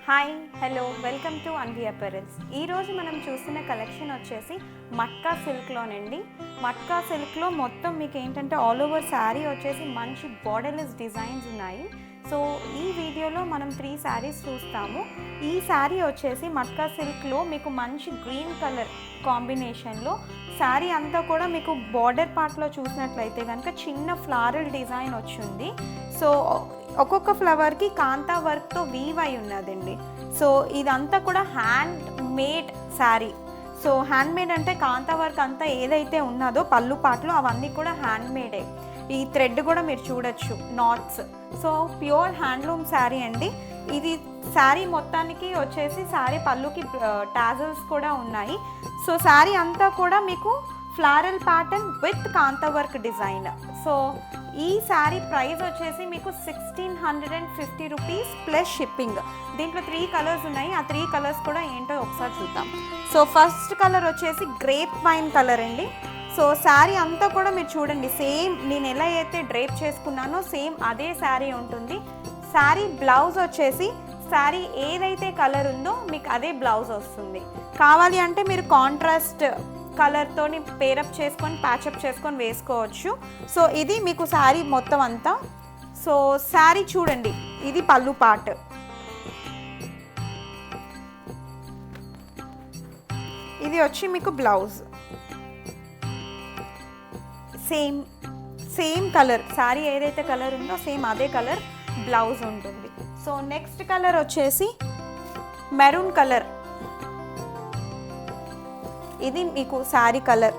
Hi hello welcome to Anvi apparels. ఈరోజు మనం చూస్తున్న కలెక్షన్ వచ్చేసి మట్కా సిల్క్లోనండి. మట్కా సిల్క్లో మొత్తం మీకు ఏంటంటే ఆల్ ఓవర్ శారీ వచ్చేసి మంచి బోర్డర్లెస్ డిజైన్స్ ఉన్నాయి. సో ఈ వీడియోలో మనం 3 శారీస్ చూస్తాము. ఈ శారీ వచ్చేసి మట్కా సిల్క్లో మీకు మంచి గ్రీన్ కలర్ కాంబినేషన్లో శారీ అంతా కూడా మీకు బార్డర్ పార్ట్లో చూసినట్లయితే కనుక చిన్న ఫ్లారల్ డిజైన్ వచ్చింది. సో ఒక్కొక్క ఫ్లవర్కి కాంతా వర్క్తో వీవ్ అయి ఉన్నదండి. సో ఇదంతా కూడా hand made sari. So hand made అంటే కాంతా వర్క్ అంతా ఏదైతే ఉన్నదో పళ్ళు పాటలు అవన్నీ కూడా హ్యాండ్ మేడే. ఈ థ్రెడ్ కూడా మీరు చూడొచ్చు, knots. So pure handloom sari అండి ఇది. శారీ మొత్తానికి వచ్చేసి శారీ పళ్ళుకి టాజల్స్ కూడా ఉన్నాయి. సో శారీ అంతా కూడా మీకు floral pattern with kantha work design. So ఈ శారీ ప్రైస్ వచ్చేసి మీకు 1650 రూపీస్ ప్లస్ షిప్పింగ్. దీంట్లో 3 కలర్స్ ఉన్నాయి. ఆ 3 కలర్స్ కూడా ఏంటో ఒకసారి చూద్దాం. సో ఫస్ట్ కలర్ వచ్చేసి గ్రేప్ వైన్ కలర్ అండి. సో శారీ అంతా కూడా మీరు చూడండి, సేమ్ నేను ఎలా అయితే డ్రేప్ చేసుకున్నానో సేమ్ అదే శారీ ఉంటుంది. శారీ బ్లౌజ్ వచ్చేసి శారీ ఏదైతే కలర్ ఉందో మీకు అదే బ్లౌజ్ వస్తుంది. కావాలి అంటే మీరు కాంట్రాస్ట్ కలర్తోని పేరప్ చేసుకొని ప్యాచప్ చేసుకొని వేసుకోవచ్చు. సో ఇది మీకు శారీ మొత్తం అంతా. సో శారీ చూడండి, ఇది పళ్ళు పార్ట్. ఇది వచ్చి మీకు బ్లౌజ్. సేమ్ కలర్, శారీ ఏదైతే కలర్ ఉందో సేమ్ అదే కలర్ బ్లౌజ్ ఉంటుంది. సో నెక్స్ట్ కలర్ వచ్చేసి మెరూన్ కలర్. ఇది మీకు శారీ కలర్.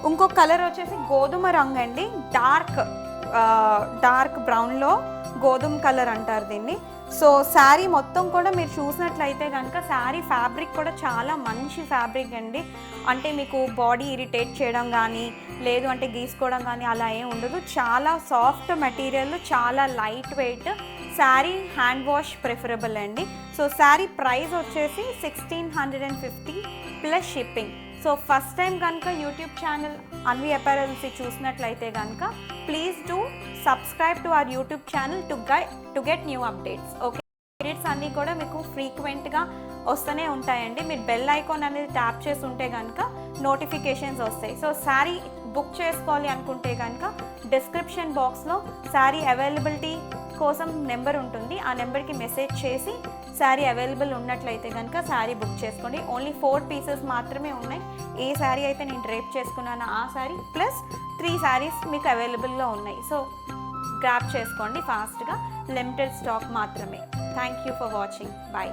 ఇంకొక కలర్ వచ్చేసి గోధుమ రంగు అండి. డార్క్ బ్రౌన్లో గోధుమ కలర్ అంటారు దీన్ని. సో శారీ మొత్తం కూడా మీరు చూసినట్లయితే కనుక శారీ ఫ్యాబ్రిక్ కూడా చాలా మంచి ఫ్యాబ్రిక్ అండి. అంటే మీకు బాడీ ఇరిటేట్ చేయడం కానీ లేదు అంటే గీసుకోవడం కానీ అలా ఏం ఉండదు. చాలా సాఫ్ట్ మెటీరియల్, చాలా light weight. Sari hand wash preferable అండి. సో శారీ ప్రైస్ వచ్చేసి 1650 plus shipping. So first time కనుక యూట్యూబ్ ఛానల్ అన్వి అపెరల్స్ చూసినట్లయితే కనుక please do subscribe to our YouTube channel to get new updates. Okay, updates అన్నీ కూడా మీకు ఫ్రీక్వెంట్గా వస్తూనే ఉంటాయండి. మీరు బెల్ ఐకాన్ అనేది ట్యాప్ చేసి ఉంటే కనుక నోటిఫికేషన్స్ వస్తాయి. సో శారీ బుక్ చేసుకోవాలి అనుకుంటే కనుక డిస్క్రిప్షన్ బాక్స్లో శారీ అవైలబిలిటీ కోసం నెంబర్ ఉంటుంది. ఆ నెంబర్కి మెసేజ్ చేసి శారీ అవైలబుల్ ఉన్నట్లయితే కనుక శారీ బుక్ చేసుకోండి. ఓన్లీ 4 పీసెస్ మాత్రమే ఉన్నాయి. ఏ శారీ అయితే నేను డ్రేప్ చేసుకున్నానో ఆ శారీ ప్లస్ 3 శారీస్ మీకు అవైలబుల్లో ఉన్నాయి. సో గ్రాప్ చేసుకోండి ఫాస్ట్గా, లిమిటెడ్ స్టాక్ మాత్రమే. Thank you for watching. Bye.